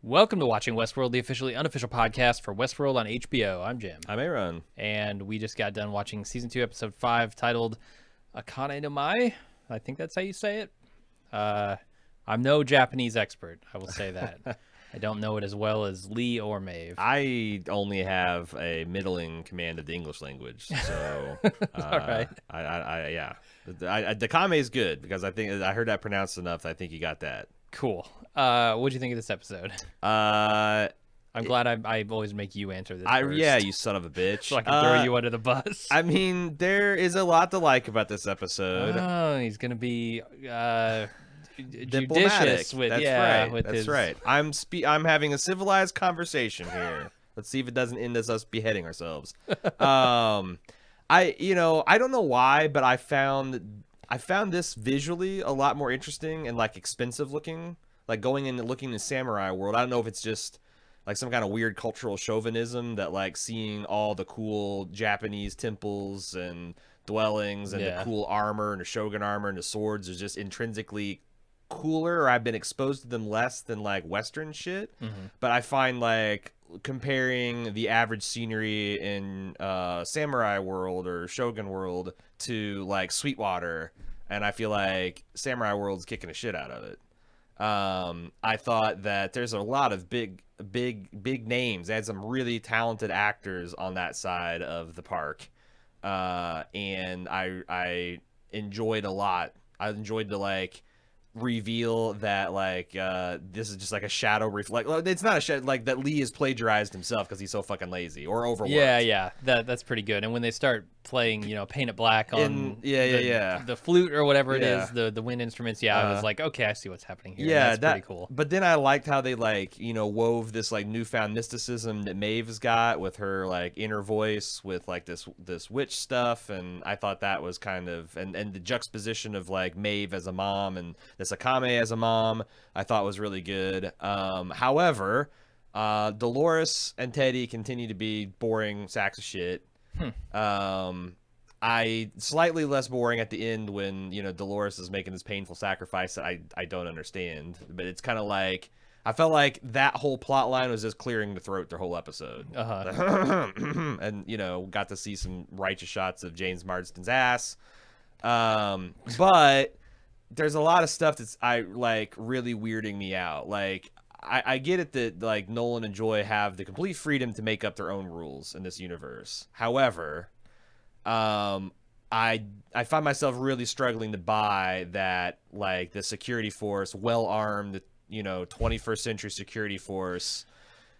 Welcome to Watching Westworld, the officially unofficial podcast for Westworld on HBO. I'm Jim. I'm Aaron. And we just got done watching Season 2, Episode 5, titled Akane no Mai. I think that's how you say it. I'm no Japanese expert, I will say that. I don't know it as well as Lee or Maeve. I only have a middling command of the English language, so All right. yeah. Dakame is good because I think I heard that pronounced enough. I think you got that. Cool. What'd you think of this episode? I'm glad I always make you answer this first. Yeah, you son of a bitch. So I can throw you under the bus. I mean, there is a lot to like about this episode. Oh, he's gonna be Diplomatic. judicious with That's right. I'm having a civilized conversation here. Let's see if it doesn't end as us beheading ourselves. I don't know why, but I found this visually a lot more interesting and like expensive looking. Like going in and looking in Samurai World. I don't know if it's just like some kind of weird cultural chauvinism that like seeing all the cool Japanese temples and dwellings and the cool armor and the shogun armor and the swords is just intrinsically cooler, or I've been exposed to them less than like Western shit. But I find like comparing the average scenery in Samurai World or Shogun World to like Sweetwater, and I feel like Samurai World's kicking the shit out of it. I thought that there's a lot of big names. They had some really talented actors on that side of the park, and I enjoyed a lot. I enjoyed the like reveal that like this is just like a shadow it's not a shadow, like that Lee has plagiarized himself because he's so fucking lazy or overworked. Yeah, that's pretty good. And when they start playing, Paint It Black on the flute or whatever it is, the wind instruments, I was like, okay, I see what's happening here. Yeah, that's pretty cool. But then I liked how they like wove this like newfound mysticism that Maeve's got with her like inner voice with like this witch stuff, and I thought that was kind of and the juxtaposition of like Maeve as a mom and this Akame as a mom, I thought was really good. However, Dolores and Teddy continue to be boring sacks of shit. I slightly less boring at the end when Dolores is making this painful sacrifice that I don't understand, but it's kind of like I felt like that whole plot line was just clearing the throat the whole episode. And got to see some righteous shots of James Marsden's ass, but there's a lot of stuff that's really weirding me out. Like I get it that like Nolan and Joy have the complete freedom to make up their own rules in this universe. However, I find myself really struggling to buy that like the security force, well armed, 21st century security force.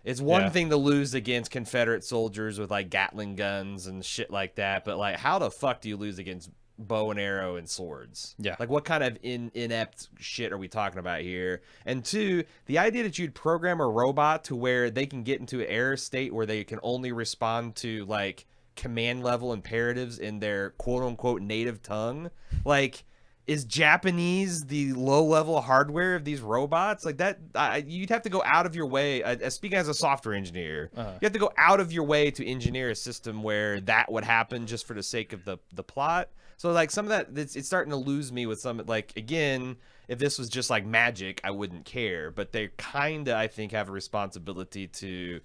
It's one thing to lose against Confederate soldiers with like Gatling guns and shit like that, but like how the fuck do you lose against bow and arrow and swords? Like what kind of inept shit are we talking about here? And two, the idea that you'd program a robot to where they can get into an error state where they can only respond to like command level imperatives in their quote unquote native tongue, like is Japanese the low level hardware of these robots? Like that you'd have to go out of your way, speaking as a software engineer, you have to go out of your way to engineer a system where that would happen just for the sake of the plot. So like some of that, it's starting to lose me with some, like, again, if this was just like magic, I wouldn't care, but they kind of, I think, have a responsibility to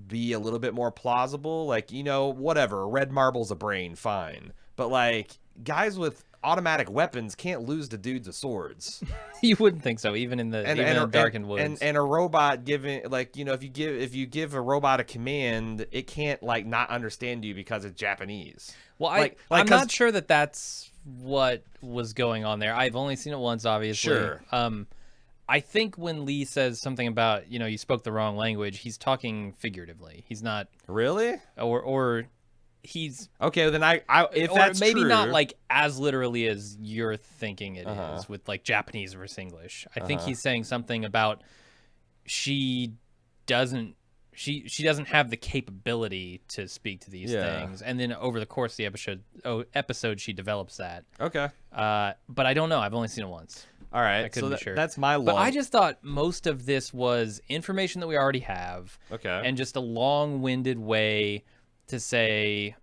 be a little bit more plausible. Like, whatever, a red marble's a brain, fine. But like guys with automatic weapons can't lose to dudes with swords. You wouldn't think so, even in the darkened woods. And a robot giving, like, if you give a robot a command, it can't like not understand you because it's Japanese. Well, I'm not sure that that's what was going on there. I've only seen it once, obviously. Sure. I think when Lee says something about, you spoke the wrong language, he's talking figuratively. He's not really, or he's okay. Then if or that's maybe true, not like as literally as you're thinking it is with like Japanese versus English. I think he's saying something about she doesn't have the capability to speak to these things, and then over the course of the episode she develops that. Okay. But I don't know. I've only seen it once. All right, I couldn't be sure. That's my long. But I just thought most of this was information that we already have. Okay. And just a long-winded way to say,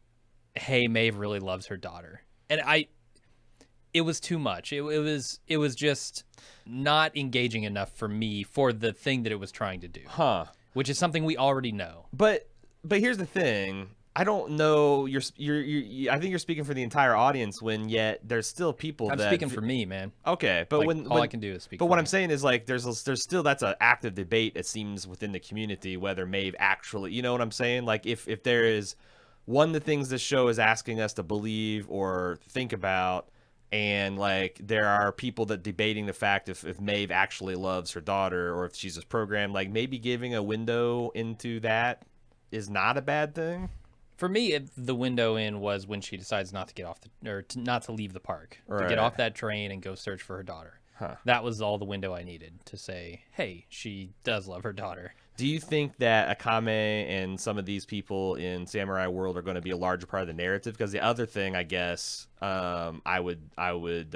hey, Maeve really loves her daughter. And it was too much. It was just not engaging enough for me for the thing that it was trying to do. Huh. Which is something we already know. But here's the thing. I don't know. I think you're speaking for the entire audience when yet there's still people I'm speaking for me, man. Okay, but like, when all I can do is speak. But for what me. I'm saying is like there's still that's an active debate it seems within the community whether Maeve actually, you know what I'm saying? Like if there is one of the things this show is asking us to believe or think about, and like there are people that debating the fact if Maeve actually loves her daughter or if she's just programmed, like maybe giving a window into that is not a bad thing. For me, the window in was when she decides not to get off not to leave the park, Right. to get off that train and go search for her daughter. Huh. That was all the window I needed to say, hey, she does love her daughter. Do you think that Akane and some of these people in Samurai World are going to be a larger part of the narrative? Because the other thing, I guess, I would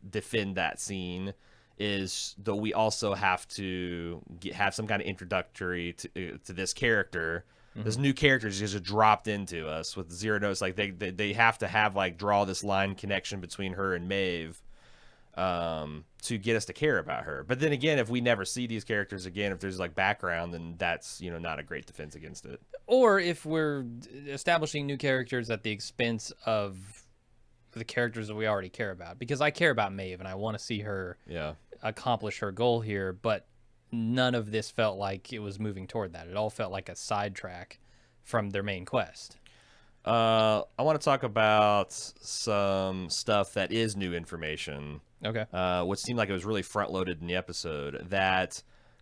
defend that scene is though we also have to have some kind of introductory to this character. This new character is just dropped into us with zero notice. Like they have to have like draw this line connection between her and Maeve to get us to care about her. But then again, if we never see these characters again, if there's like background, then that's, you know, not a great defense against it. Or if we're establishing new characters at the expense of the characters that we already care about. Because I care about Maeve and I want to see her accomplish her goal here, but none of this felt like it was moving toward that. It all felt like a sidetrack from their main quest. I want to talk about some stuff that is new information. Okay. Which seemed like it was really front-loaded in the episode.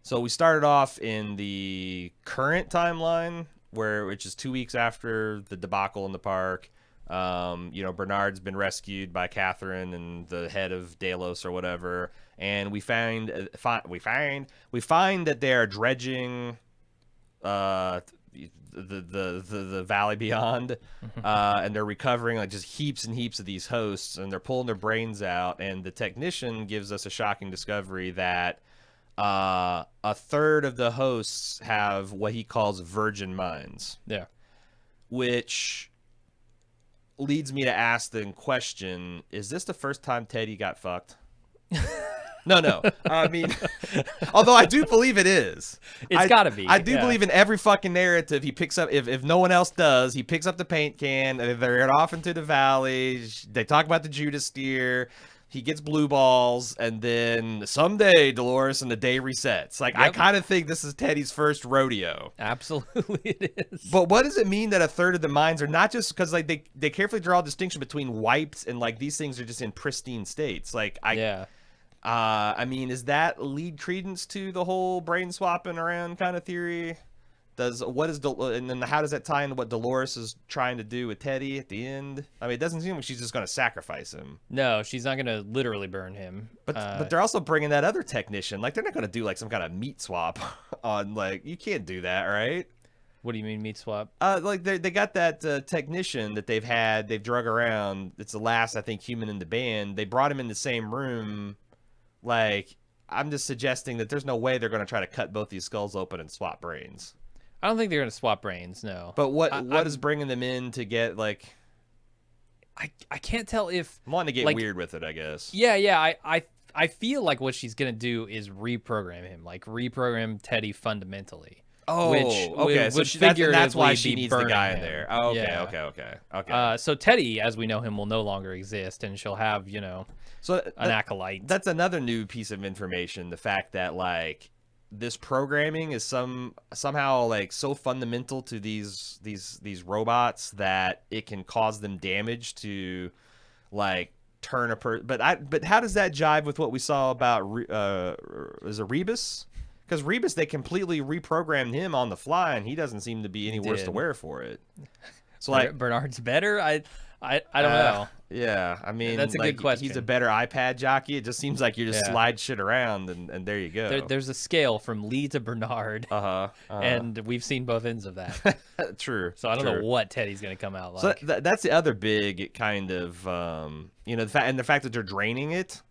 So we started off in the current timeline, which is 2 weeks after the debacle in the park. You know, Bernard's been rescued by Catherine and the head of Delos or whatever, and we find that they are dredging the valley beyond, and they're recovering like just heaps and heaps of these hosts, and they're pulling their brains out. And the technician gives us a shocking discovery that a third of the hosts have what he calls virgin minds. Yeah. Which leads me to ask the question, is this the first time Teddy got fucked? No. I mean, although I do believe it is. It's got to be. I do believe in every fucking narrative he picks up. If no one else does, he picks up the paint can. They're off into the valley. They talk about the Judas steer. He gets blue balls, and then someday, Dolores, and the day resets. Like, I kind of think this is Teddy's first rodeo. Absolutely it is. But what does it mean that a third of the minds are not just because, like, they carefully draw a distinction between wiped and, like, these things are just in pristine states. Like, I mean, is that lead credence to the whole brain swapping around kind of theory? And then how does that tie into what Dolores is trying to do with Teddy at the end? I mean, it doesn't seem like she's just going to sacrifice him. No, she's not going to literally burn him. But they're also bringing that other technician. Like, they're not going to do like some kind of meat swap on, like, you can't do that, right? What do you mean meat swap? Like they got that technician that they've drug around. It's the last, I think, human in the band. They brought him in the same room. Like, I'm just suggesting that there's no way they're going to try to cut both these skulls open and swap brains. I don't think they're going to swap brains, no. But what is bringing them in to get, like... I can't tell if... I'm wanting to get like, weird with it, I guess. Yeah, I feel like what she's going to do is reprogram him. Like, reprogram Teddy fundamentally. Oh, okay. So that's why she needs the guy in there. Oh, okay, okay. So Teddy, as we know him, will no longer exist, and she'll have, you know, an acolyte. That's another new piece of information. The fact that, like, this programming is somehow like so fundamental to these robots that it can cause them damage to, like, turn a person. But how does that jive with what we saw about is it Rebus? Because Rebus, they completely reprogrammed him on the fly, and he doesn't seem to be any worse to wear for it. So, like, Bernard's better. I don't know. Yeah, I mean, that's a good question. He's a better iPad jockey. It just seems like you just slide shit around, and there you go. There's a scale from Lee to Bernard, and we've seen both ends of that. True. So I don't know what Teddy's gonna come out like. So that's the other big kind of, you know, the fact that they're draining it,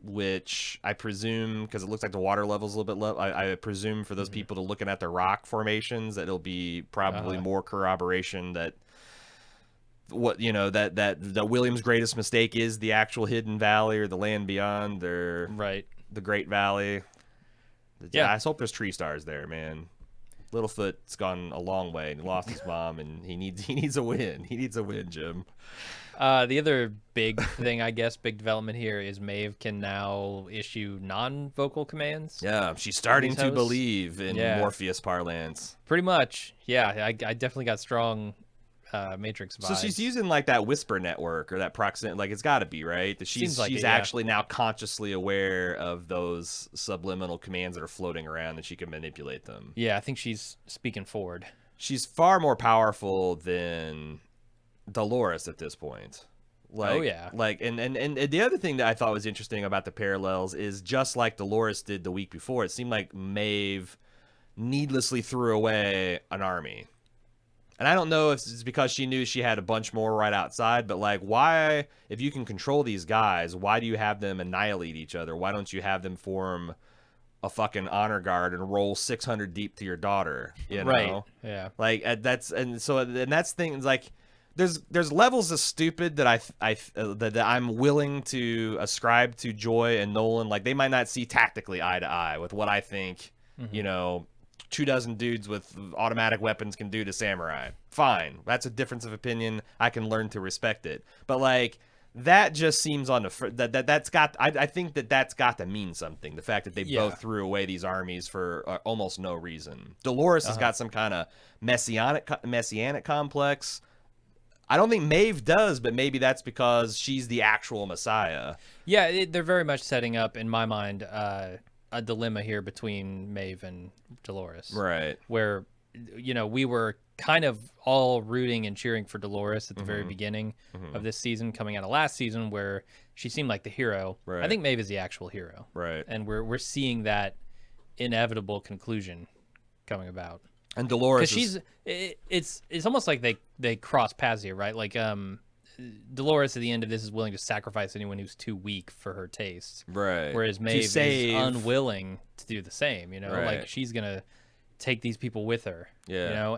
which I presume, because it looks like the water level's a little bit low, I presume for those people to looking at the rock formations that it'll be probably more corroboration that what that William's greatest mistake is the actual hidden valley or the land beyond or Right. the Great Valley. Yeah. I hope there's tree stars there, man. Littlefoot's gone a long way and lost his mom, and he needs a win. He needs a win, Jim. The other big thing, I guess, big development here is Maeve can now issue non-vocal commands. Yeah, she's starting to believe in Morpheus parlance. Pretty much. Yeah, I definitely got strong Matrix vibes. So she's using like that whisper network or that proximity. Like it's got to be right. That she's actually now consciously aware of those subliminal commands that are floating around, and she can manipulate them. Yeah, I think she's speaking forward. She's far more powerful than Dolores at this point. Like, oh yeah. Like and the other thing that I thought was interesting about the parallels is just like Dolores did the week before, it seemed like Maeve needlessly threw away an army. And I don't know if it's because she knew she had a bunch more right outside, but like, why, if you can control these guys, why do you have them annihilate each other? Why don't you have them form a fucking honor guard and roll 600 deep to your daughter? You know? Right. Yeah. Like that's things like there's levels of stupid that that I'm willing to ascribe to Joy and Nolan. Like they might not see tactically eye to eye with what I think, 24 dudes with automatic weapons can do to samurai. Fine, that's a difference of opinion. I can learn to respect it. But like that just seems on the that's got. I think that's got to mean something. The fact that they both threw away these armies for almost no reason. Dolores has got some kind of messianic complex. I don't think Maeve does, but maybe that's because she's the actual Messiah. Yeah, they're very much setting up, in my mind, a dilemma here between Maeve and Dolores. Right. Where, we were kind of all rooting and cheering for Dolores at the very beginning of this season, coming out of last season, where she seemed like the hero. Right. I think Maeve is the actual hero. Right. And we're seeing that inevitable conclusion coming about. And Dolores, because it's almost like they cross paths here, right? Like Dolores at the end of this is willing to sacrifice anyone who's too weak for her taste, right? Whereas Maeve is unwilling to do the same. Right. Like she's gonna take these people with her. Yeah.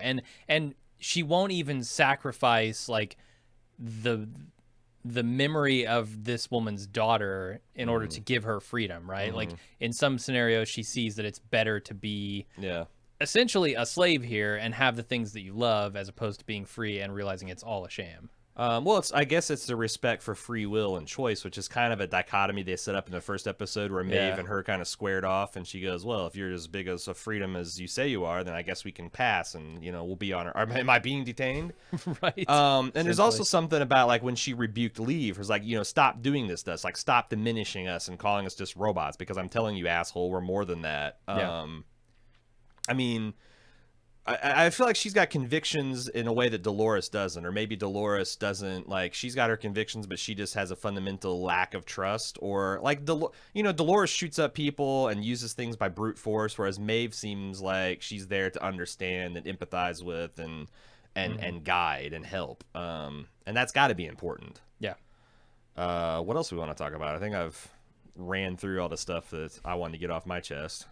And she won't even sacrifice like the memory of this woman's daughter in order to give her freedom, right? Like in some scenarios, she sees that it's better to be essentially a slave here and have the things that you love as opposed to being free and realizing it's all a sham. Well, I guess it's the respect for free will and choice, which is kind of a dichotomy they set up in the first episode where Maeve and her kind of squared off, and she goes, well, if you're as big as a freedom as you say you are, then I guess we can pass, and, we'll be on our... Am I being detained? Right. And there's also something about, like, when she rebuked Leave, it was like, stop doing this to us, like, stop diminishing us and calling us just robots, because I'm telling you, asshole, we're more than that. I mean... I feel like she's got convictions in a way that Dolores doesn't, or maybe Dolores doesn't. Like, she's got her convictions, but she just has a fundamental lack of trust. Or like Dolores shoots up people and uses things by brute force, whereas Maeve seems like she's there to understand and empathize with and guide and help. And that's got to be important. Yeah. What else do we want to talk about? I think I've ran through all the stuff that I wanted to get off my chest.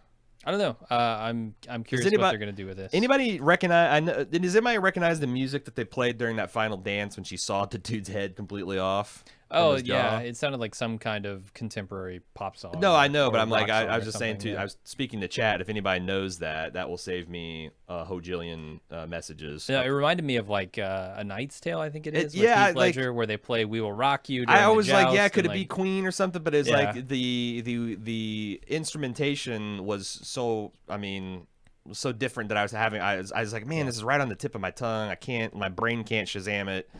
I don't know. I'm curious what they're gonna do with this. Anybody recognize? Does anybody recognize the music that they played during that final dance when she sawed the dude's head completely off? Oh yeah, it sounded like some kind of contemporary pop song. No, I know, but I'm like, I was just saying too. Yeah. I was speaking to chat. If anybody knows that will save me a hojillion messages. Yeah, it reminded me of like A Knight's Tale, I think it is. Yeah, Heath Ledger, where they play "We Will Rock You." I always like, could it be Queen or something? But it's like the instrumentation was so. I mean. So different that I was I was like, man, this is right on the tip of my tongue. My brain can't Shazam it.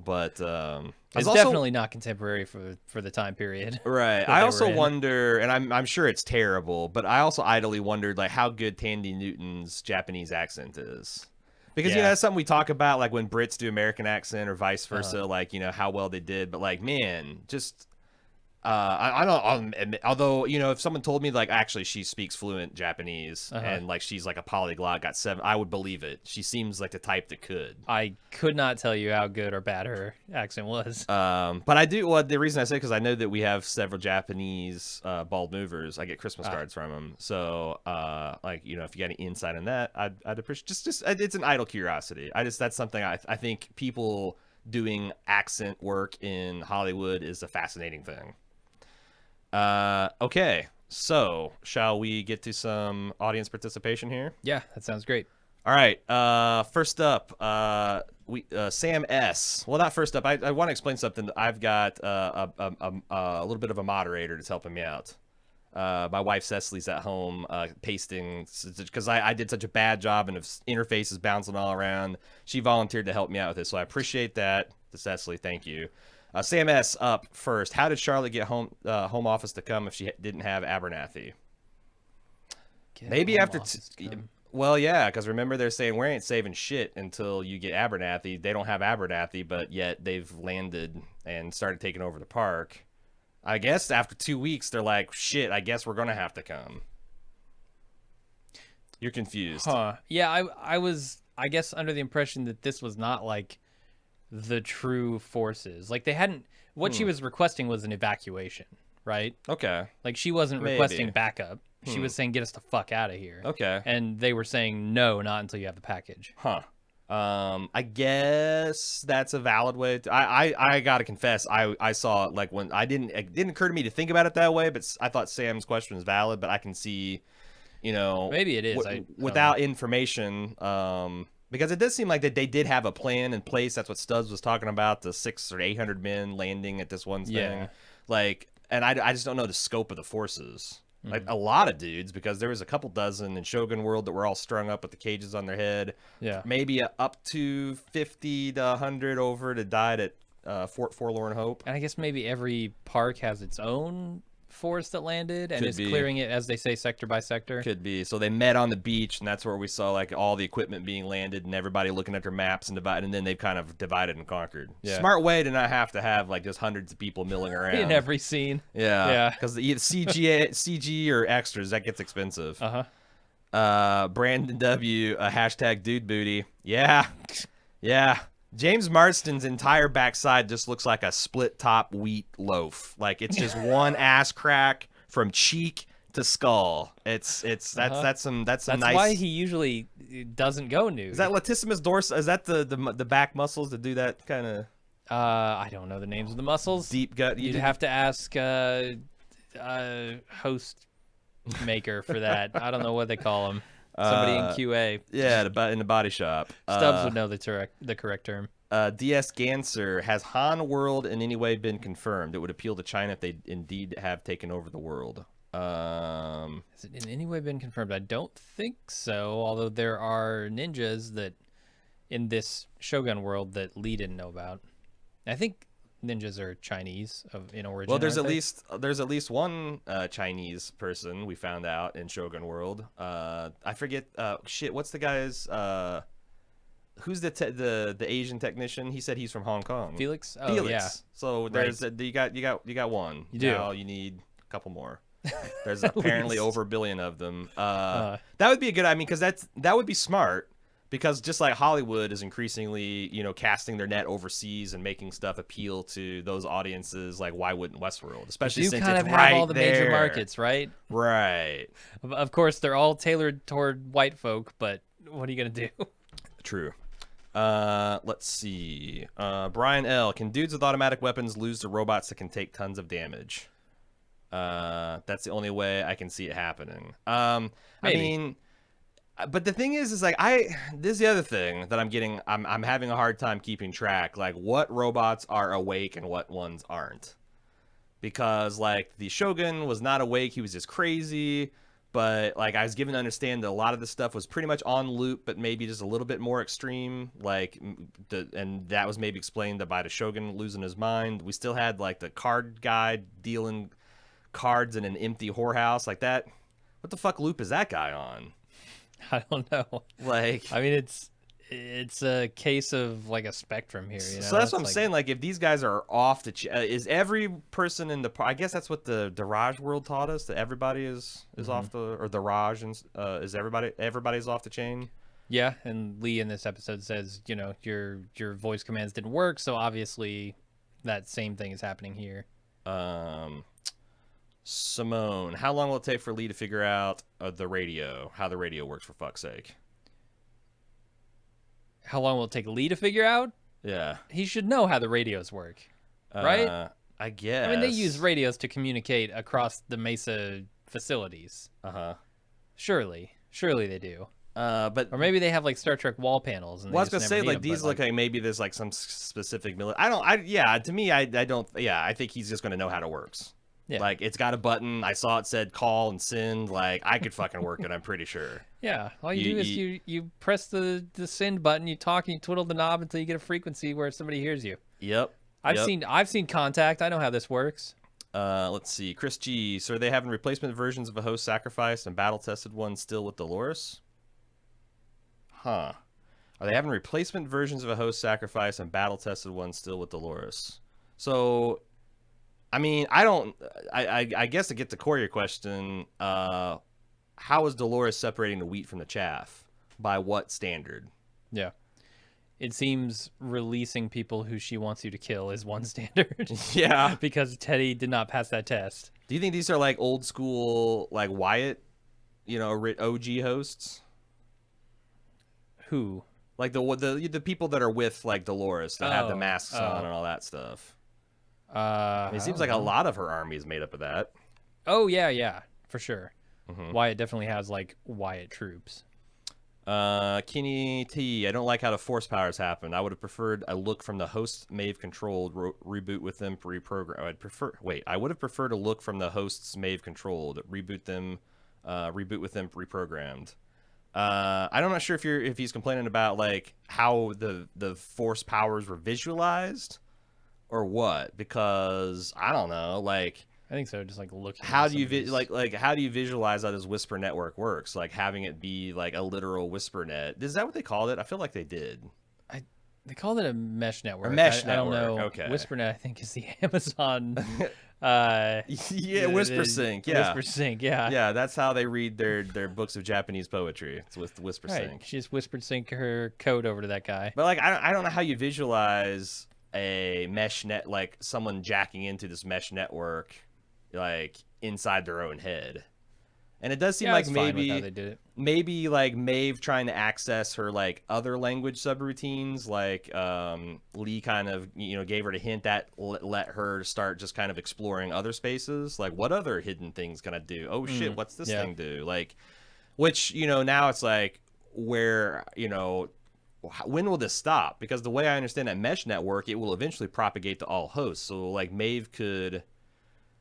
But it's definitely not contemporary for the time period. Right. I also wonder, and I'm sure it's terrible, but I also idly wondered like how good Tandy Newton's Japanese accent is. Because that's something we talk about, like when Brits do American accent or vice versa, like how well they did. But like, man, just I don't. Although if someone told me like actually she speaks fluent Japanese and like she's like a polyglot, got 7, I would believe it. She seems like the type that could. I could not tell you how good or bad her accent was. But I do. Well, the reason I say because I know that we have several Japanese bald movers. I get Christmas cards from them. So like if you got any insight on that, I'd appreciate. Just it's an idle curiosity. That's something I think people doing accent work in Hollywood is a fascinating thing. Okay, so shall we get to some audience participation here? Yeah, that sounds great. All right. First up, Sam S. Well, not first up. I want to explain something. I've got a little bit of a moderator that's helping me out. My wife Cecily's at home pasting because I did such a bad job and interfaces bouncing all around. She volunteered to help me out with this, so I appreciate that. To Cecily, thank you. Sam S. up first. How did Charlotte get home office to come if she didn't have Abernathy? Maybe after. Well, yeah, because remember they're saying we ain't saving shit until you get Abernathy. They don't have Abernathy, but yet they've landed and started taking over the park. I guess after 2 weeks, they're like, shit, I guess we're going to have to come. You're confused. Huh. Yeah, I was, I guess, under the impression that this was not like the true forces. Like they hadn't, what she was requesting was an evacuation, right? Okay. Like she wasn't requesting backup. She was saying, get us the fuck out of here. Okay. And they were saying, no, not until you have the package. Huh. I guess that's a valid way. I gotta confess, I saw like when it didn't occur to me to think about it that way, but I thought Sam's question was valid. But I can see, maybe it is. Without information, because it does seem like that they did have a plan in place. That's what Stubbs was talking about, the 600 or 800 men landing at this one thing. Like, and I just don't know the scope of the forces. Like a lot of dudes, because there was a couple dozen in Shogun World that were all strung up with the cages on their head. Yeah. Maybe up to 50 to 100 over that died at Fort Forlorn Hope. And I guess maybe every park has its own force that landed and is clearing it, as they say, sector by sector. Could be. So they met on the beach, and that's where we saw like all the equipment being landed and everybody looking at their maps and divided, and then they've kind of divided and conquered. Yeah. Smart way to not have to have like just hundreds of people milling around in every scene. Yeah. Yeah. Because the CG or extras, that gets expensive. Brandon W. Hashtag dude booty. Yeah. Yeah. James Marsden's entire backside just looks like a split top wheat loaf. Like it's just one ass crack from cheek to skull. That's some nice. That's why he usually doesn't go nude. Is that latissimus dorsi? Is that the back muscles that do that kind of? I don't know the names of the muscles. Deep gut. You'd have to ask host maker for that. I don't know what they call him. Somebody in QA. Yeah, in the body shop. Stubbs would know the correct term. DS Ganser, has Han World in any way been confirmed? It would appeal to China if they indeed have taken over the world. Has it in any way been confirmed? I don't think so, although there are ninjas that in this Shogun world that Lee didn't know about. I think ninjas are Chinese in origin. Well, there's at least one Chinese person we found out in Shogun World. I forget. Shit, what's the guy's? Who's the Asian technician? He said he's from Hong Kong. Felix. Oh, Felix. yeah. So there's you got one. You do. Now you need a couple more. There's apparently over a billion of them. That would be a good. I mean, because that would be smart. Because just like Hollywood is increasingly, casting their net overseas and making stuff appeal to those audiences, like why wouldn't Westworld? Especially since kind it's of right have all the there. major markets, right? Right. Of course, they're all tailored toward white folk, but what are you gonna do? True. Let's see. Brian L. Can dudes with automatic weapons lose to robots that can take tons of damage? That's the only way I can see it happening. I mean. But the thing is like this is the other thing that I'm having a hard time keeping track, like what robots are awake and what ones aren't. Because like the Shogun was not awake, he was just crazy, but like I was given to understand that a lot of the stuff was pretty much on loop, but maybe just a little bit more extreme, like and that was maybe explained by the Shogun losing his mind. We still had like the card guy dealing cards in an empty whorehouse like that. What the fuck loop is that guy on? I don't know. Like, I mean, it's a case of like a spectrum here. You know? So that's what I'm like, saying. Like, if these guys are off the, is every person in the? I guess that's what the Raj world taught us, that everybody is off the, or the Raj, and is everybody's off the chain. Yeah, and Lee in this episode says, you know, your voice commands didn't work, so obviously that same thing is happening here. Simone, how long will it take for Lee to figure out how the radio works, for fuck's sake? How long will it take Lee to figure out? Yeah. He should know how the radios work, right? I guess. I mean, they use radios to communicate across the Mesa facilities. Surely they do. But or maybe they have like Star Trek wall panels. And I was gonna say, like, these look like maybe there's like some specific I think he's just gonna know how it works. Yeah. Like, it's got a button. I saw it said call and send. Like, I could fucking work it, I'm pretty sure. Yeah. All you do is you press the send button, you talk, and you twiddle the knob until you get a frequency where somebody hears you. Yep. I've seen Contact. I know how this works. Let's see. Chris G. So are they having replacement versions of a host sacrifice and battle-tested ones still with Dolores? Huh. Are they having replacement versions of a host sacrifice and battle-tested ones still with Dolores? So, I mean, I guess to get to core of your question, how is Dolores separating the wheat from the chaff? By what standard? Yeah. It seems releasing people who she wants you to kill is one standard. Yeah. Because Teddy did not pass that test. Do you think these are like old school, like Wyatt, you know, OG hosts? Who? Like the people that are with, like, Dolores, that have the masks on and all that stuff. It seems like a lot of her army is made up of that. Oh, yeah, for sure. Wyatt definitely has, like, Wyatt troops. Kenny T, I don't like how the force powers happen. I would have preferred a look from the hosts Maeve controlled, reboot with them, reprogram. I would have preferred a look from the hosts Maeve controlled, reboot with them, reprogrammed. I'm not sure if he's complaining about, like, how the force powers were visualized or what, because I don't know, like, I think so. Just like looking. How do you how do you visualize how this whisper network works? Like, having it be like a literal whisper net. Is that what they called it? I feel like they did. They called it a mesh network. A mesh network. I don't know. Okay. WhisperNet, I think, is the Amazon. Yeah, Whisper Sync. Yeah, Whisper Sync. Yeah. Yeah, that's how they read their books of Japanese poetry. It's with Whisper Sync. She just whispered sync her code over to that guy. But, like, I don't know how you visualize a mesh net, like someone jacking into this mesh network, like, inside their own head. And it does seem like maybe like Maeve trying to access her, like, other language subroutines, like Lee kind of, you know, gave her the hint that let her start just kind of exploring other spaces. Like, what other hidden things can I do? Oh shit, what's this thing do? Like, which, you know, now it's like, where, you know, when will this stop? Because the way I understand that mesh network, it will eventually propagate to all hosts. So, like, Maeve could,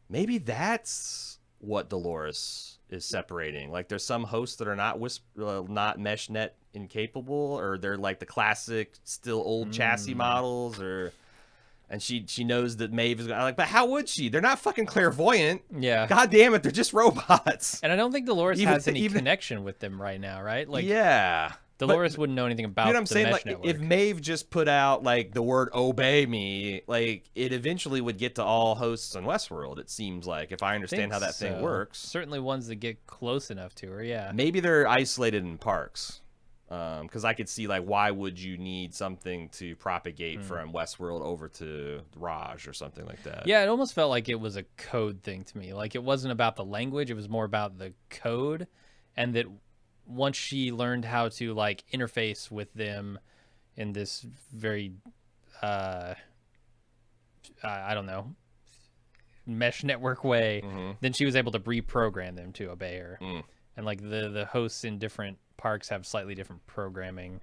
maybe that's what Dolores is separating. Like, there's some hosts that are not not meshnet incapable, or they're like the classic, still old chassis models, and she knows that Maeve is like, but how would she? They're not fucking clairvoyant. Yeah. God damn it, they're just robots. And I don't think Dolores has any connection with them right now, right? Like, yeah. Dolores wouldn't know anything about, you know what I'm saying? mesh Like, network. if Maeve just put out, like, the word obey me, like, it eventually would get to all hosts on Westworld, it seems like, if I understand how that thing works. Certainly ones that get close enough to her, yeah. Maybe they're isolated in parks. Because I could see, like, why would you need something to propagate from Westworld over to Raj or something like that? Yeah, it almost felt like it was a code thing to me. Like, it wasn't about the language, it was more about the code, and that once she learned how to, like, interface with them in this very I don't know, mesh network way, then she was able to reprogram them to obey her. And, like, the hosts in different parks have slightly different programming,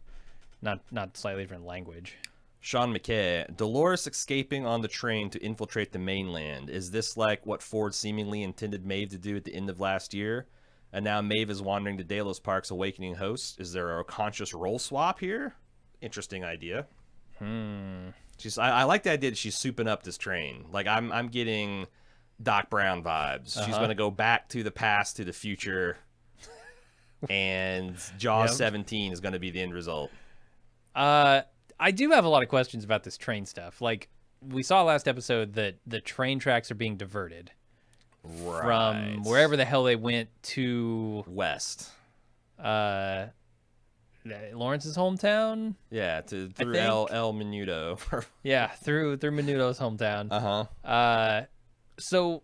not slightly different language. Sean McKay, Dolores escaping on the train to infiltrate the mainland. Is this like what Ford seemingly intended Maeve to do at the end of last year? And now Maeve is wandering to Delos Park's awakening host. Is there a conscious role swap here? Interesting idea. I like the idea that she's souping up this train. Like, I'm getting Doc Brown vibes. She's going to go back to the past, to the future, and Jaws 17 is going to be the end result. I do have a lot of questions about this train stuff. Like, we saw last episode that the train tracks are being diverted from wherever the hell they went to west. Lawrence's hometown. Yeah, through El Menudo. Yeah, through Menudo's hometown. So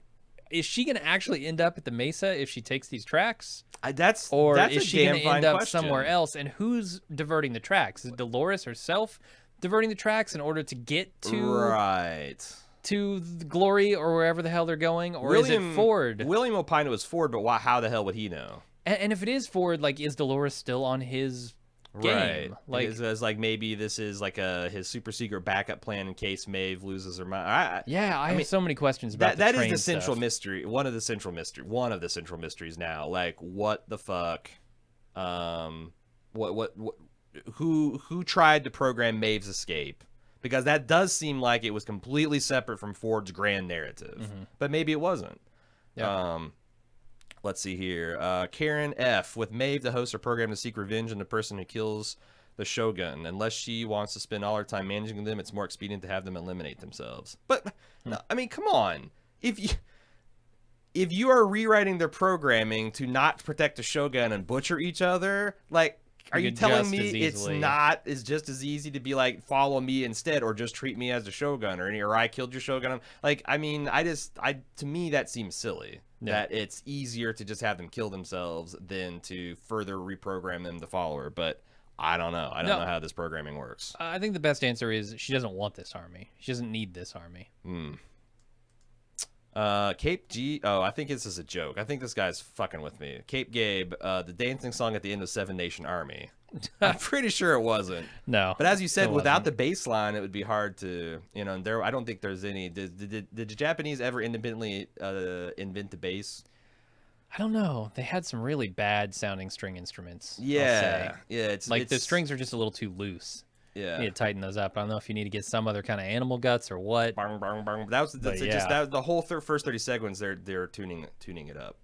is she gonna actually end up at the Mesa if she takes these tracks? That's is she gonna end up question. somewhere else? And who's diverting the tracks? Is Dolores herself diverting the tracks in order to get to to the Glory or wherever the hell they're going, or is it Ford? William opined it was Ford, but how the hell would he know? And if it is Ford, like, is Dolores still on his game? Right. Like, it's like maybe this is like his super secret backup plan in case Maeve loses her mind. I have so many questions about that. That is the central mystery. One of the central mysteries now. Like, what the fuck? Who tried to program Maeve's escape? Because that does seem like it was completely separate from Ford's grand narrative, but maybe it wasn't. Yeah. Let's see here. Karen F. With Maeve, the hosts are programmed to seek revenge on the person who kills the Shogun. Unless she wants to spend all her time managing them, it's more expedient to have them eliminate themselves. But, no, I mean, come on. If you are rewriting their programming to not protect the Shogun and butcher each other, like, are you telling me it's just as easy to be like, follow me instead, or just treat me as the Shogun, or I killed your Shogun? Like, I mean, to me, that seems silly. Yeah. That it's easier to just have them kill themselves than to further reprogram them to follow her. But I don't know. I don't know how this programming works. I think the best answer is she doesn't want this army. She doesn't need this army. Cape G. Oh, I think this is a joke. I think this guy's fucking with me. Cape Gabe, the dancing song at the end of Seven Nation Army. I'm pretty sure it wasn't. No. But as you said, without the bass line, it would be hard to, I don't think there's any. Did the Japanese ever independently invent the bass? I don't know. They had some really bad sounding string instruments. Yeah. Yeah. It's the strings are just a little too loose. Yeah. You need to tighten those up. I don't know if you need to get some other kind of animal guts or what. Bang, bang, bang. That was the whole first 30 seconds. They're tuning it up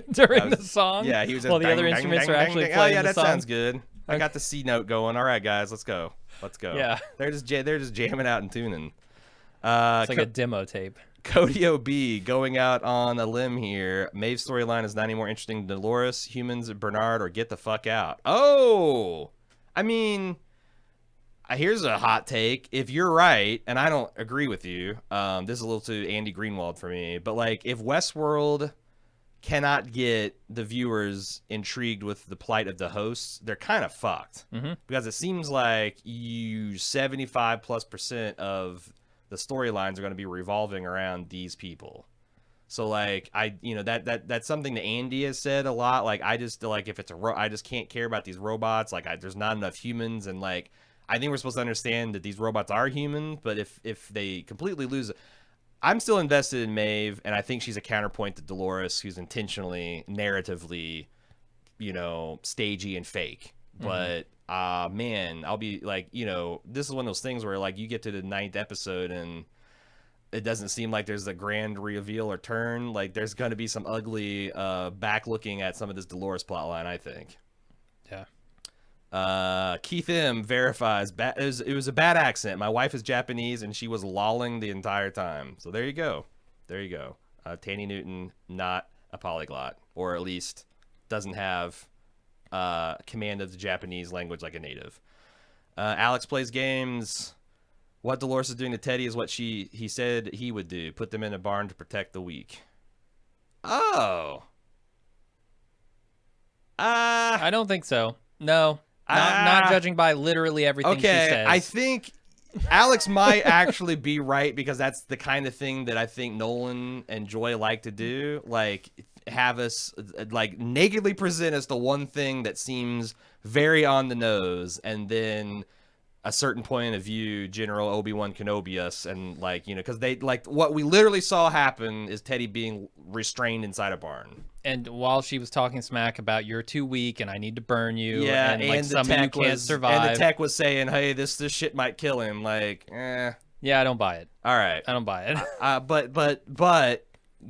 during the song. Yeah, he was. Well, the other instruments are actually playing. Oh yeah, that song. Sounds good. Okay. I got the C note going. All right, guys, let's go. Yeah, they're just jamming out and tuning. It's like a demo tape. Cody OB going out on a limb here. Maeve's storyline is not any more interesting than Dolores, humans, Bernard, or get the fuck out. Oh, I mean. Here's a hot take. If you're right, and I don't agree with you, this is a little too Andy Greenwald for me, but like if Westworld cannot get the viewers intrigued with the plight of the hosts, they're kind of fucked. Because it seems like 75+% of the storylines are going to be revolving around these people. So like that's something that Andy has said a lot. Like I just like if it's I just can't care about these robots. Like there's not enough humans, and like I think we're supposed to understand that these robots are human, but if they completely lose it, I'm still invested in Maeve, and I think she's a counterpoint to Dolores, who's intentionally, narratively, stagey and fake. But man, I'll be like, this is one of those things where like you get to the 9th episode and it doesn't seem like there's a grand reveal or turn. Like there's going to be some ugly back looking at some of this Dolores plotline, I think. Yeah. Keith M verifies it was a bad accent. My wife is Japanese and she was lolling the entire time. So there you go. Tanny Newton, not a polyglot, or at least doesn't have command of the Japanese language like a native. Alex plays games. What Dolores is doing to Teddy is what he said he would do. Put them in a barn to protect the weak. Oh. I don't think so. No. Not judging by literally everything she says. I think Alex might actually be right, because that's the kind of thing that I think Nolan and Joy like to do. Like, have us, like, nakedly present us the one thing that seems very on the nose, and then a certain point of view, General Obi-Wan Kenobi us, and, like, because they, like, what we literally saw happen is Teddy being restrained inside a barn. And while she was talking smack about you're too weak and I need to burn you, yeah, and like and some of you can't survive. And the tech was saying, hey, this shit might kill him. Like, Yeah, I don't buy it. All right. I don't buy it. But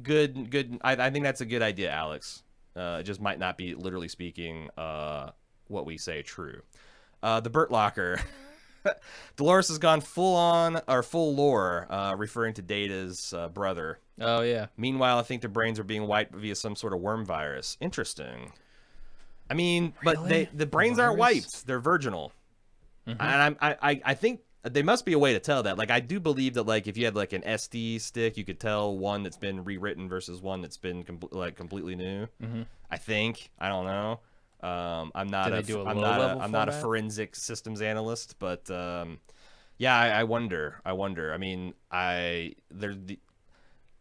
good. I think that's a good idea, Alex. It just might not be, literally speaking, what we say true. The Burt Locker. Dolores has gone full lore, referring to Data's brother. Oh, yeah. Meanwhile, I think their brains are being wiped via some sort of worm virus. Interesting. I mean, really? but the brains aren't wiped. They're virginal. Mm-hmm. And I think there must be a way to tell that. Like, I do believe that, like, if you had, like, an SD stick, you could tell one that's been rewritten versus one that's been, completely new. Mm-hmm. I think. I don't know. I'm not a forensic systems analyst, but yeah, I wonder. I mean,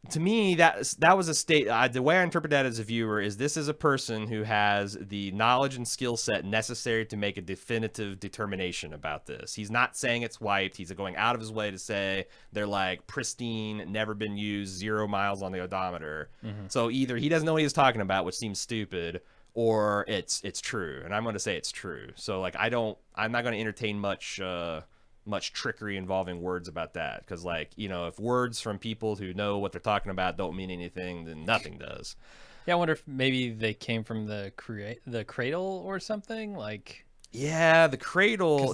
to me that was a state. The way I interpret that as a viewer is this is a person who has the knowledge and skill set necessary to make a definitive determination about this. He's not saying it's wiped. He's going out of his way to say they're like pristine, never been used, 0 miles on the odometer. Mm-hmm. So either he doesn't know what he's talking about, which seems stupid, or it's true, and I'm going to say it's true. So like I'm not going to entertain much trickery involving words about that, because like, you know, if words from people who know what they're talking about don't mean anything, then nothing does. Yeah, I wonder if maybe they came from the cradle or something, like. Yeah, the cradle.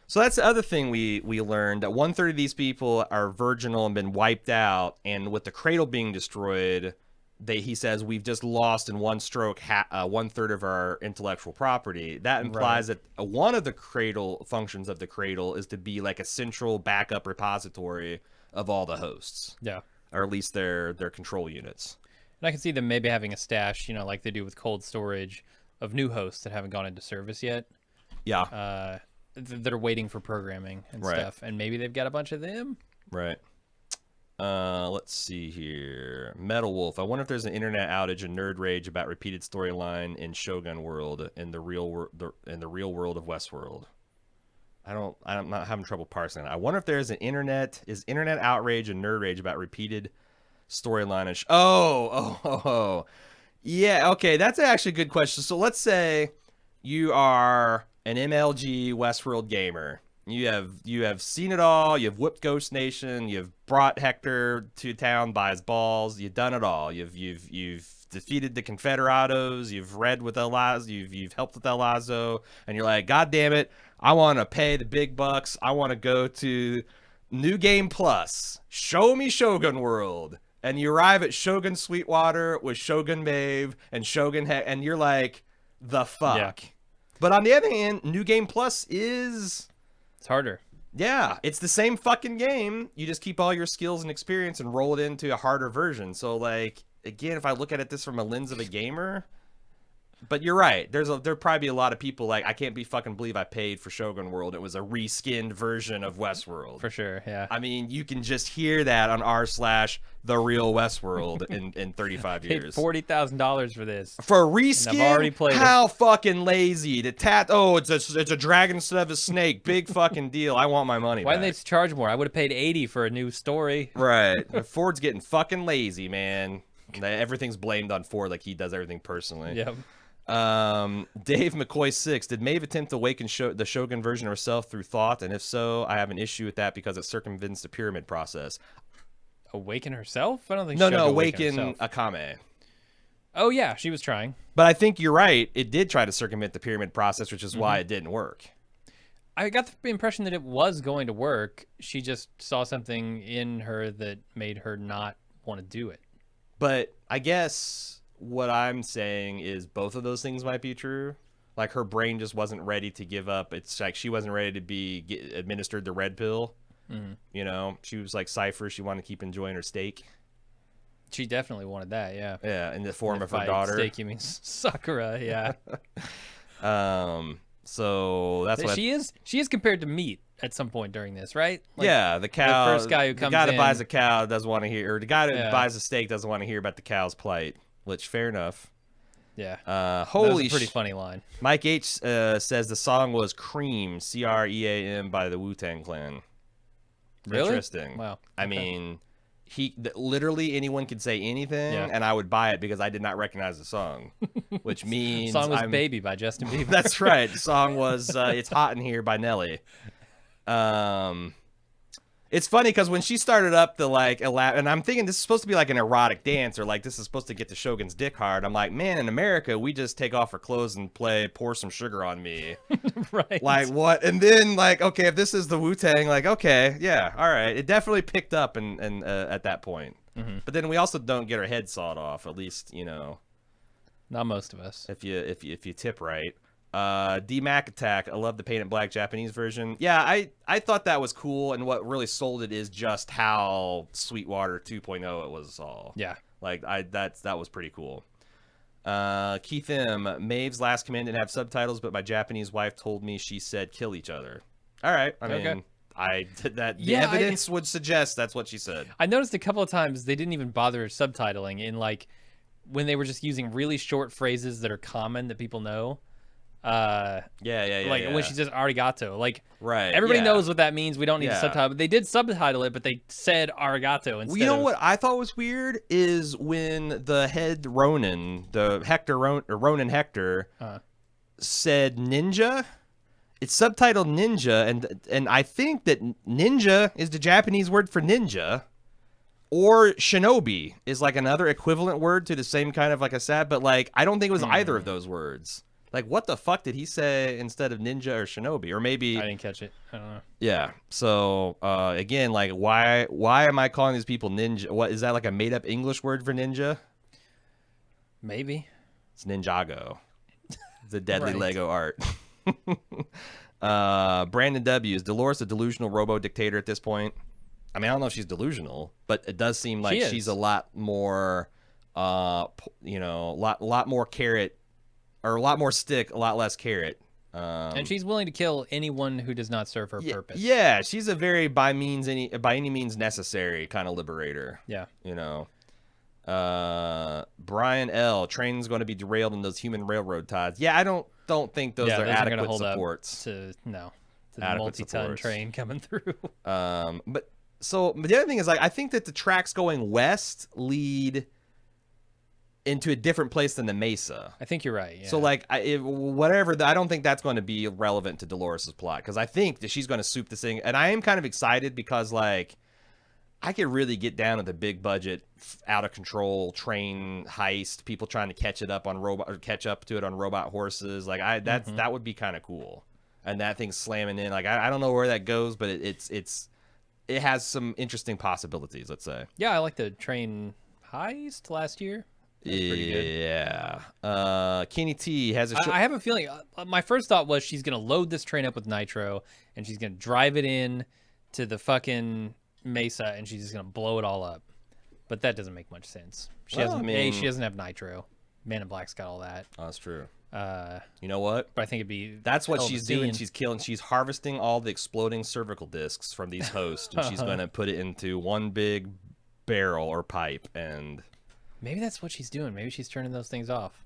So that's the other thing we learned, that 1/3 of these people are virginal and been wiped out, and with the cradle being destroyed, he says we've just lost in one stroke 1/3 of our intellectual property. That implies that one of the cradle functions of the cradle is to be like a central backup repository of all the hosts. Yeah, or at least their control units. And I can see them maybe having a stash, you know, like they do with cold storage, of new hosts that haven't gone into service yet. Yeah. That are waiting for programming and stuff, and maybe they've got a bunch of them. Right. Let's see here. Metal Wolf. I wonder if there's an internet outage and nerd rage about repeated storyline in Shogun World in the real world of Westworld. I'm not having trouble parsing it. I wonder if there's an internet outrage and nerd rage about repeated storyline. Yeah. Okay, that's actually a good question. So let's say you are an MLG Westworld gamer. You have seen it all. You've whipped Ghost Nation. You've brought Hector to town by his balls. You've done it all. You've defeated the Confederados. You've read with El Lazo. You've helped with El Lazo. And you're like, God damn it! I want to pay the big bucks. I want to go to New Game Plus. Show me Shogun World. And you arrive at Shogun Sweetwater with Shogun Maeve and Shogun and you're like, the fuck. Yeah. But on the other hand, New Game Plus is. It's harder. Yeah, it's the same fucking game. You just keep all your skills and experience and roll it into a harder version. So, like, again, if I look at this from a lens of a gamer, but you're right. There'd probably be a lot of people like, I can't believe I paid for Shogun World. It was a reskinned version of Westworld. For sure, yeah. I mean, you can just hear that on r/The Real Westworld in 35 years. Paid $40,000 for this. For a reskin? I've already played How fucking lazy. It's a dragon instead of a snake. Big fucking deal. I want my money Why back. didn't they charge more? I would have paid $80 for a new story. Right. Ford's getting fucking lazy, man. Everything's blamed on Ford, like he does everything personally. Yep. Dave McCoy 6, did Maeve attempt to awaken the Shogun version of herself through thought? And if so, I have an issue with that because it circumvents the pyramid process. Awaken herself? I don't think No, awaken Akane. Oh yeah, she was trying. But I think you're right. It did try to circumvent the pyramid process, which is why it didn't work. I got the impression that it was going to work. She just saw something in her that made her not want to do it. But I guess what I'm saying is both of those things might be true. Like her brain just wasn't ready to give up. It's like she wasn't ready to be administered the red pill. You know, she was like Cypher. She wanted to keep enjoying her steak. She definitely wanted that, yeah. Yeah, in the form of her daughter. Steak, you mean Sakura, yeah. So that's what she is compared to meat at some point during this, right? Like, yeah, the cow. The first guy who comes the guy that in, buys a cow doesn't want to hear, or the guy that buys a steak doesn't want to hear about the cow's plight. Which, fair enough. Yeah. Holy pretty funny line. Mike H says the song was Cream, CREAM by the Wu-Tang Clan. Really? Interesting. Wow. I mean, literally anyone could say anything, and I would buy it because I did not recognize the song, which means the song was Baby by Justin Bieber. That's right. The song was It's Hot in Here by Nelly. It's funny because when she started up the and I'm thinking this is supposed to be like an erotic dance or like this is supposed to get the Shogun's dick hard. I'm like, man, in America we just take off our clothes and play Pour Some Sugar on Me. Right. Like what? And then like, okay, if this is the Wu-Tang, like, okay, yeah, all right. It definitely picked up and at that point. But then we also don't get our head sawed off, at least, Not most of us. if you tip right. D-Mac Attack. I love the Painted Black Japanese version. Yeah, I thought that was cool, and what really sold it is just how Sweetwater 2.0 it was all. Yeah. Like that was pretty cool. Keith M. Maeve's last command didn't have subtitles, but my Japanese wife told me she said kill each other. All right. I mean, Okay. I did that. The Yeah, evidence would suggest that's what she said. I noticed a couple of times they didn't even bother subtitling in like when they were just using really short phrases that are common that people know. Yeah. Like when she says arigato, like right, everybody yeah. knows what that means. We don't need Yeah. to subtitle, but they did subtitle it, but they said arigato instead. Well, you know of, what I thought was weird is when the head Ronin, Ronin Hector, said ninja. It's subtitled ninja, and I think that ninja is the Japanese word for ninja, or shinobi is like another equivalent word to the same kind of like a sab, but like I don't think it was either of those words. Like, what the fuck did he say instead of ninja or shinobi? Or maybe I didn't catch it. I don't know. Yeah. So again, like, why am I calling these people ninja? What is that, like a made up English word for ninja? Maybe. It's Ninjago. The deadly Right. Lego art. Brandon W. Is Dolores a delusional robo dictator at this point? I mean, I don't know if she's delusional, but it does seem like she's a lot more, lot more carrot, or a lot more stick, a lot less carrot. And she's willing to kill anyone who does not serve her purpose. Yeah, she's a very by any means necessary kind of liberator. Yeah. Brian L. Train's going to be derailed in those human railroad ties. Yeah, I don't think those are adequate hold supports. To the Adequate multi-ton supports. train coming through. But the other thing is, like, I think that the tracks going west lead into a different place than the Mesa. I think you're right. Yeah. So like, I don't think that's going to be relevant to Dolores's plot, because I think that she's going to soup this thing, and I am kind of excited because like I could really get down with the big budget, out of control train heist, people trying to catch up to it on robot horses. Like that would be kind of cool, and that thing's slamming in. Like I don't know where that goes, but it has some interesting possibilities. Let's say. Yeah, I like the train heist last year. That's pretty good. Yeah. Kenny T has a show. I have a feeling. My first thought was she's gonna load this train up with nitro, and she's gonna drive it in to the fucking Mesa, and she's just gonna blow it all up. But that doesn't make much sense. She doesn't have nitro. Man in Black's got all that. Oh, that's true. You know what? But I think it'd be That's what she's doing. She's harvesting all the exploding cervical discs from these hosts, and she's gonna put it into one big barrel or pipe, and maybe that's what she's doing. Maybe she's turning those things off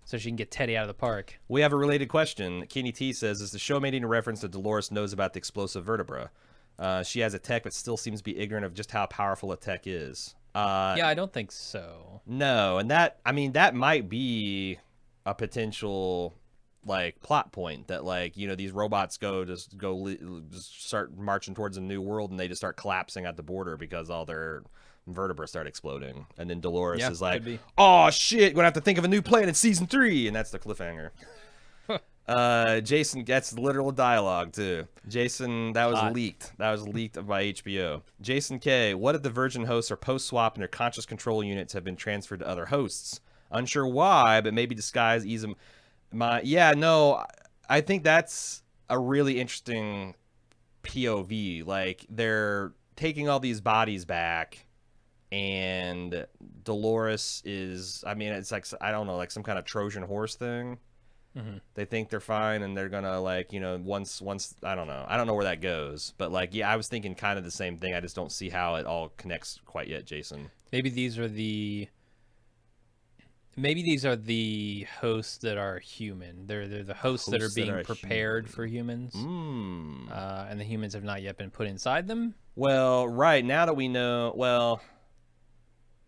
so she can get Teddy out of the park. We have a related question. Kenny T says, is the show making a reference that Dolores knows about the explosive vertebra? She has a tech, but still seems to be ignorant of just how powerful a tech is. Yeah, I don't think so. No, and that might be a potential like plot point that like these robots just start marching towards a new world, and they just start collapsing at the border because all their vertebrae start exploding, and then Dolores is like, oh shit, gonna have to think of a new plan in season 3, and that's the cliffhanger. Jason gets literal dialogue too. Jason, that was leaked by HBO. Jason K, what if the Virgin hosts are post swap and their conscious control units have been transferred to other hosts? Unsure why, but maybe disguise ease them. I think that's a really interesting POV. Like, they're taking all these bodies back, and Dolores is, I mean, it's like, I don't know, like some kind of Trojan horse thing. Mm-hmm. They think they're fine, and they're gonna like, once I don't know where that goes, but like, yeah, I was thinking kind of the same thing. I just don't see how it all connects quite yet, Jason. Maybe these are the hosts that are human. They're the hosts that are being prepared for humans. And the humans have not yet been put inside them. Well, right, now that we know,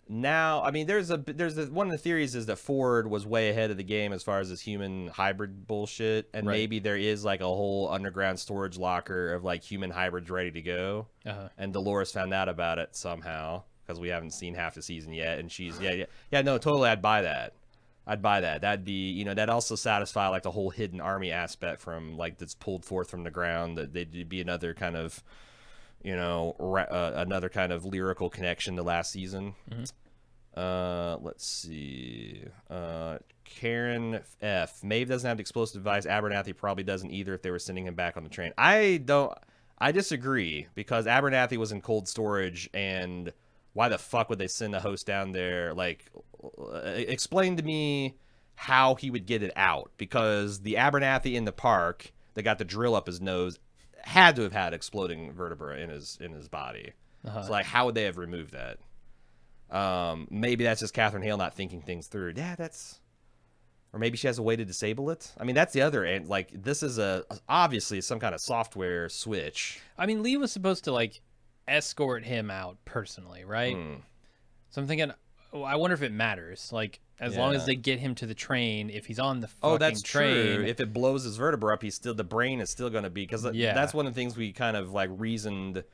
now, I mean, there's one of the theories is that Ford was way ahead of the game as far as this human hybrid bullshit, and maybe there is like a whole underground storage locker of like human hybrids ready to go, and Dolores found out about it somehow because we haven't seen half the season yet, and she's no, totally, I'd buy that. That'd be, that also satisfy like the whole hidden army aspect from like that's pulled forth from the ground. That they'd be another kind of, another kind of lyrical connection to last season. Let's see. Karen F. Maeve doesn't have the explosive device. Abernathy probably doesn't either if they were sending him back on the train. I disagree because Abernathy was in cold storage, and why the fuck would they send a host down there? Like, explain to me how he would get it out, because the Abernathy in the park that got the drill up his nose had to have had exploding vertebra in his body. So like, how would they have removed that? Maybe that's just Catherine Hale not thinking things through. Yeah, or maybe she has a way to disable it. I mean, that's the other end. Like, this is obviously some kind of software switch. I mean, Lee was supposed to like escort him out personally, right? So I'm thinking, I wonder if it matters. Like, as long as they get him to the train, if he's on the fucking train. True. If it blows his vertebra up, the brain is still going to be, because that's one of the things we kind of like reasoned.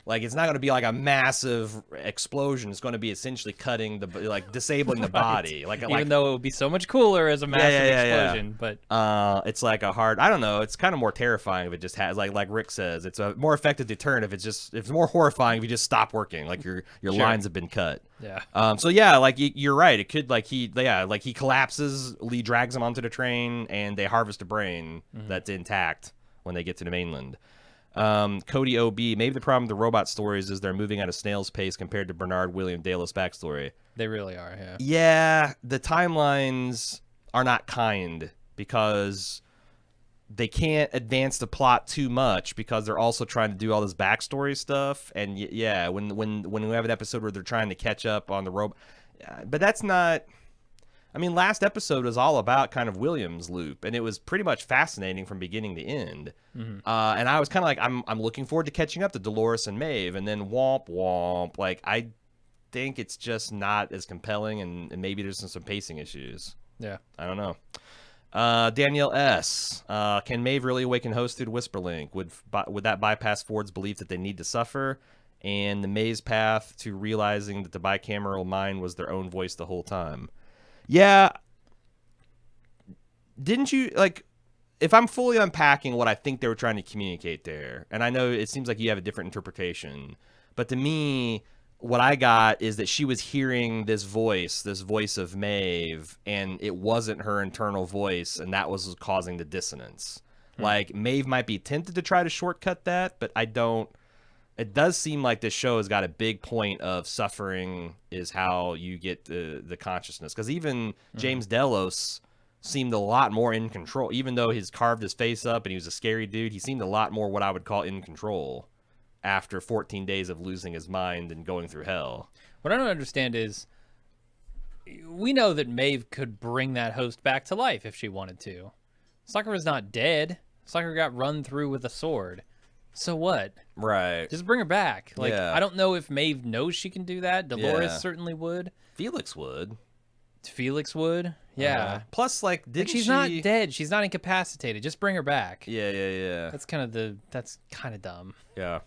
Like, it's not going to be like a massive explosion. It's going to be essentially disabling the body. Even though it would be so much cooler as a massive explosion. But it's like a hard, I don't know. It's kind of more terrifying if it just has, like Rick says, it's a more effective deterrent if it's more horrifying if you just stop working. Like your lines have been cut. Yeah. So yeah, like you're right. It could he collapses, Lee drags him onto the train, and they harvest a brain that's intact when they get to the mainland. Cody OB, maybe the problem with the robot stories is they're moving at a snail's pace compared to Bernard William Delos' backstory. They really are, yeah. Yeah, the timelines are not kind because they can't advance the plot too much because they're also trying to do all this backstory stuff. And yeah, when we have an episode where they're trying to catch up on the robot, but that's not. I mean, last episode was all about kind of William's loop, and it was pretty much fascinating from beginning to end. And I was kind of like, I'm looking forward to catching up to Dolores and Maeve, and then womp womp. Like, I think it's just not as compelling, and maybe there's some pacing issues. Yeah, I don't know. Danielle S. Can Maeve really awaken host through the Whisperlink? Would that bypass Ford's belief that they need to suffer, and the Maeve's path to realizing that the bicameral mind was their own voice the whole time? Yeah. Didn't you, like, if I'm fully unpacking what I think they were trying to communicate there, and I know it seems like you have a different interpretation, but to me, what I got is that she was hearing this voice of Maeve, and it wasn't her internal voice, and that was causing the dissonance. Like, Maeve might be tempted to try to shortcut that, but I don't. It does seem like this show has got a big point of suffering is how you get the consciousness. Because even James Delos seemed a lot more in control. Even though he's carved his face up and he was a scary dude, he seemed a lot more what I would call in control after 14 days of losing his mind and going through hell. What I don't understand is, we know that Maeve could bring that host back to life if she wanted to. Sakura's not dead. Sakura got run through with a sword. So what? Right. Just bring her back. Like, I don't know if Maeve knows she can do that. Dolores certainly would. Felix would. Yeah. Plus, like, she's not dead. She's not incapacitated. Just bring her back. Yeah. That's kind of dumb. Yeah.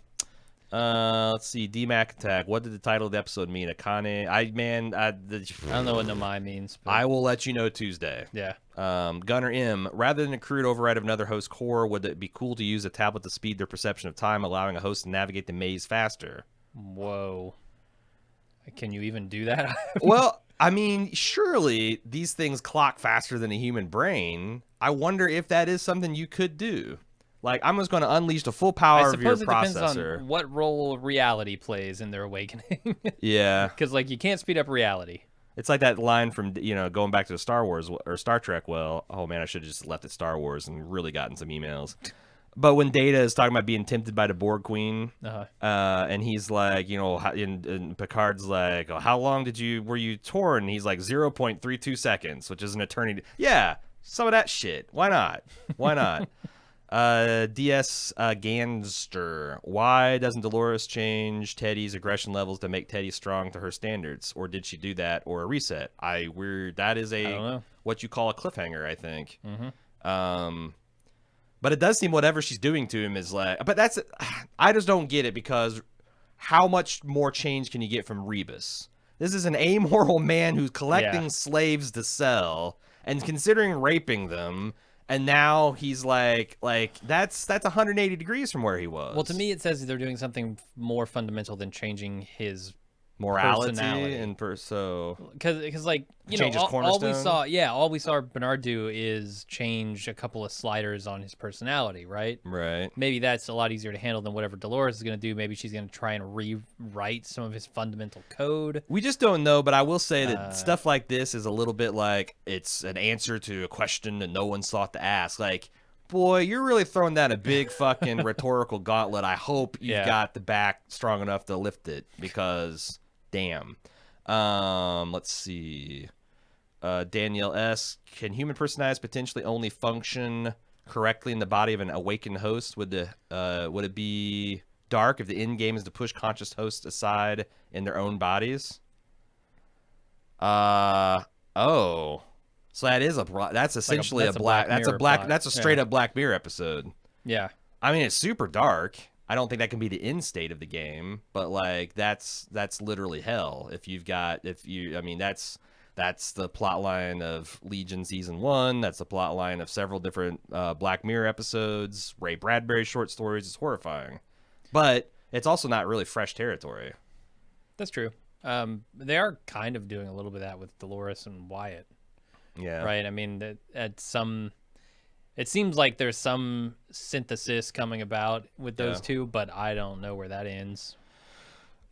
Let's see. DMAC attack. What did the title of the episode mean? Akane. I don't know what Nomai means. But... I will let you know Tuesday. Yeah. Gunner M. Rather than a crude override of another host core, would it be cool to use a tablet to speed their perception of time, allowing a host to navigate the maze faster? Whoa. Can you even do that? Well, I mean, surely these things clock faster than a human brain. I wonder if that is something you could do. Like, I'm just going to unleash the full power of your processor. I suppose it depends on what role reality plays in their awakening. Yeah. Because, like, you can't speed up reality. It's like that line from, going back to Star Wars or Star Trek. Well, oh, man, I should have just left it Star Wars and really gotten some emails. But when Data is talking about being tempted by the Borg Queen, and he's like, and Picard's like, oh, how long were you torn? And he's like, 0.32 seconds, which is an eternity. Yeah, some of that shit. Why not? DS Ganster. Why doesn't Dolores change Teddy's aggression levels to make Teddy strong to her standards? Or did she do that or a reset? That is I don't know. what you call a cliffhanger, I think. But it does seem whatever she's doing to him is like, but I just don't get it, because how much more change can you get from Rebus? This is an amoral man who's collecting slaves to sell and considering raping them. And now he's like that's 180 degrees from where he was. Well, to me, it says they're doing something more fundamental than changing his morality and because like change his cornerstone. all we saw Bernard do is change a couple of sliders on his personality, right? Maybe that's a lot easier to handle than whatever Dolores is going to do. Maybe she's going to try and rewrite some of his fundamental code. We just don't know, but I will say that stuff like this is a little bit like it's an answer to a question that no one's thought to ask. Like, boy, you're really throwing down a big fucking rhetorical gauntlet. I hope you've got the back strong enough to lift it, because damn. Let's see. Danielle S. Can human personalities potentially only function correctly in the body of an awakened host? Would it be dark if the end game is to push conscious hosts aside in their own bodies? Oh. So that's essentially that's a straight up Black Mirror episode. Yeah. I mean, it's super dark. I don't think that can be the end state of the game, but like that's literally hell. That's the plot line of Legion season 1. That's the plot line of several different Black Mirror episodes. Ray Bradbury short stories. It's horrifying, but it's also not really fresh territory. That's true. They are kind of doing a little bit of that with Dolores and Wyatt. Yeah. Right. I mean, it seems like there's some synthesis coming about with those two, but I don't know where that ends.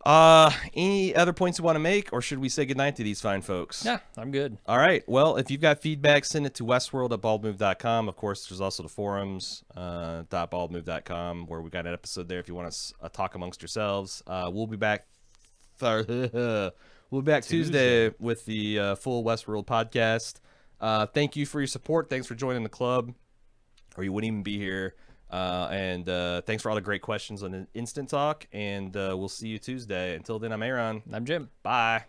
Any other points you want to make, or should we say goodnight to these fine folks? Yeah, I'm good. All right. Well, if you've got feedback, send it to westworld@baldmove.com. Of course, there's also the forums, .baldmove.com, where we got an episode there if you want to talk amongst yourselves. We'll be back Tuesday with the full Westworld podcast. Thank you for your support. Thanks for joining the club, or you wouldn't even be here. And thanks for all the great questions on Instant Talk. And we'll see you Tuesday. Until then, I'm Aaron. I'm Jim. Bye.